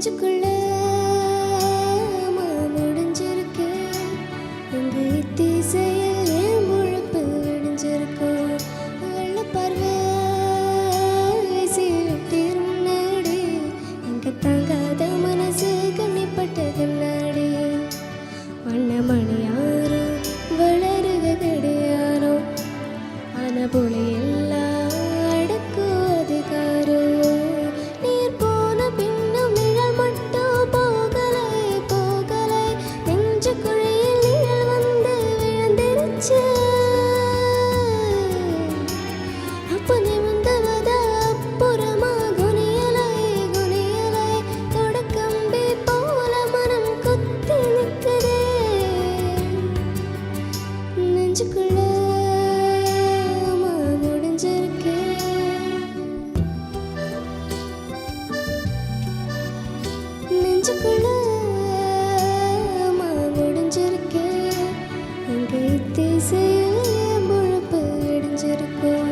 நெஞ்சுக்குள்ள முடிஞ்சிருக்கு எங்க இத்திசையில் என் முழப்பு விடிஞ்சிருக்கும் வெள்ள பார்வை விட்டிரு முன்னாடி எங்க தாங்காத மனசு கண்ணிப்பட்டதுன்னாடி வண்ணமணி யாரோ வளருக கிடையாரோ ஆன போல எல்லாம் அடக்கும் அதிகாரோ நீர் போன பின்னும் நிழல் மட்டும் போகலை போகலை நெஞ்சு குழியில் நிழல் வந்து விழுந்திருச்சு அப்ப நிமிந்தவத அப்புறமா குனியலை குனியலை தொடக்கம்பி போல மனம் குத்தி நிற்குதே நெஞ்சுக்குள்ள முடிஞ்சிருக்கே நெஞ்சுக்குள்ள முடிஞ்சிருக்கே எங்க இத்திசையில் என் முழப்பு விடிஞ்சிருக்கும்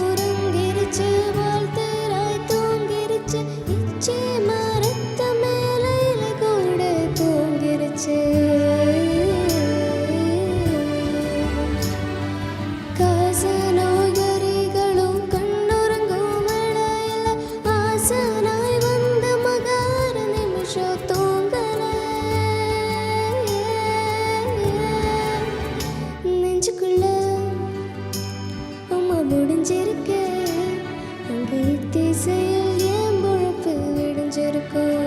உறங்கிருச்சு வாழ்த்தராய் தூங்கிருச்சு இச்சி மரத்த மேலையில கூட தூங்கிருச்சு காசநோய்கரிகளும் கண்ணுறங்கும் வேளையில ஆசனாய் வந்த மகார நிமிஷம் தூங்கல நெஞ்சுக்குள்ள முடிஞ்சிருக்க அங்க இத்திசையில் என் பொழப்பு விடிஞ்சிருக்கும்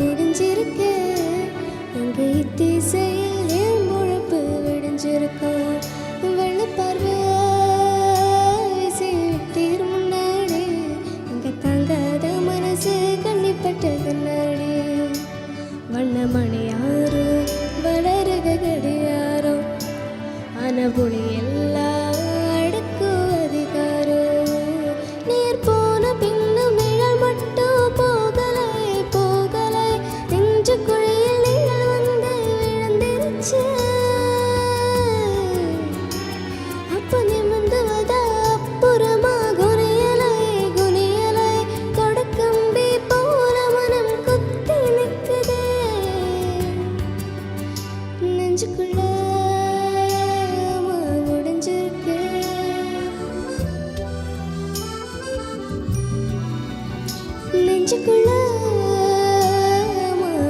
முடிஞ்சிருக்கே எங்க இத்திசையில் என் முழப்பு விடிஞ்சிருக்கும் வெள்ள பார்வை விட்டிரு முன்னாடி எங்க தாங்காத மனசு கண்ணிப்பட்டதுன்னாடி வண்ணமணி யாரோ வளருக கிடையாரோ ஆன புலி எல்லாம் அடக்கும் அதிகாரோ நீர் போன பின்னும் நிழல் மட்டும் போகலை போகலை நெஞ்சு குழியில் நிழல் வந்து விழுந்திருச்சு அப்ப நிமிந்தவத அப்புறமா குனியலை குனியலை தொடக்கம்பி போல மனம் குத்தி நிற்குதே நெஞ்சுக்குள்ள முடிஞ்சிருக்கு நெஞ்சுக்குள்ள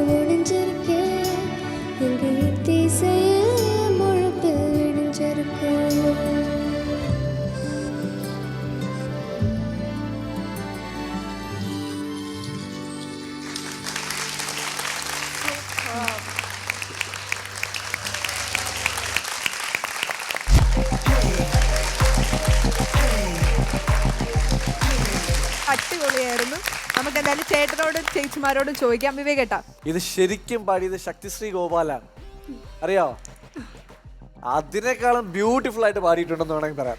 முடிஞ்சிருக்கு எங்க இத்திசையில் முழப்பு விடிஞ்சிருக்கு അടിപൊളിയായിരുന്നു. നമുക്ക് എന്തായാലും ചേട്ടനോടും ചേച്ചിമാരോടും ചോദിക്കാം. വിവേകേട്ടാ, ഇത് ശരിക്കും പാടിയത് ശക്തിശ്രീ ഗോപാലാണ്. അറിയാവോ? അതിനേക്കാളും ബ്യൂട്ടിഫുൾ ആയിട്ട് പാടിയിട്ടുണ്ടെന്ന് വേണമെങ്കിൽ പറയാം.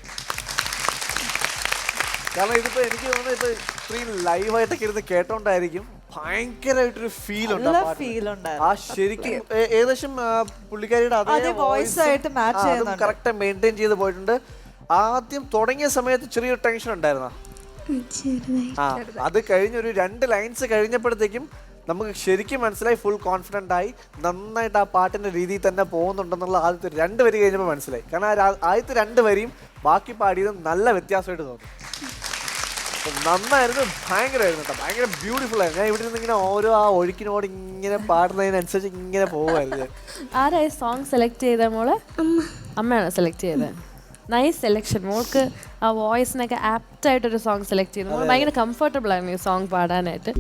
കാരണം ഇതിപ്പോ എനിക്ക് തോന്നുന്നത് ഇപ്പൊ ഇത്രയും ലൈവായിട്ടൊക്കെ ഇരുന്ന് കേട്ടോണ്ടായിരിക്കും ഭയങ്കരമായിട്ടൊരു ഫീൽ ഉണ്ട്. ആ ശരിക്കും ഏകദേശം പുള്ളിക്കാരിയുടെ അതേ വോയിസ് ആയിട്ട് കറക്റ്റ് മെയിൻറ്റെയിൻ ചെയ്ത് പോയിട്ടുണ്ട്. ആദ്യം തുടങ്ങിയ സമയത്ത് ചെറിയൊരു ടെൻഷൻ ഉണ്ടായിരുന്ന, അത് കഴിഞ്ഞൊരു 2 ലൈൻസ് കഴിഞ്ഞപ്പോഴത്തേക്കും നമുക്ക് ശരിക്കും മനസ്സിലായി, ഫുൾ കോൺഫിഡൻ്റ് ആയി, നന്നായിട്ട് ആ പാട്ടിൻ്റെ രീതിയിൽ തന്നെ പോകുന്നുണ്ടെന്നുള്ള ആദ്യത്തെ 2 വരി കഴിഞ്ഞപ്പോൾ മനസ്സിലായി. കാരണം ആദ്യത്തെ 2 വരിയും ബാക്കി പാടിയതും നല്ല വ്യത്യാസമായിട്ട് തോന്നി. നന്നായിരുന്നു, ഭയങ്കരമായിരുന്നു കേട്ടോ, ഭയങ്കര ബ്യൂട്ടിഫുൾ ആയിരുന്നു. ഞാൻ ഇവിടെ നിന്ന് ഇങ്ങനെ ഓരോ ആ ഒഴുക്കിനോട് ഇങ്ങനെ പാടുന്നതിനനുസരിച്ച് ഇങ്ങനെ പോകുമായിരുന്നു. ആരായി സോങ് സെലക്ട് ചെയ്ത മോള്? അമ്മയാണ് സെലക്ട് ചെയ്തത്. Nice selection. മോൾക്ക് ആ വോയിസിനൊക്കെ ആപ്റ്റ് ആയിട്ടൊരു സോങ് സെലക്ട് ചെയ്തു. മോൾ ഭയങ്കര കംഫർട്ടബിൾ ആയിരുന്നു ഈ സോങ് പാടാനായിട്ട്.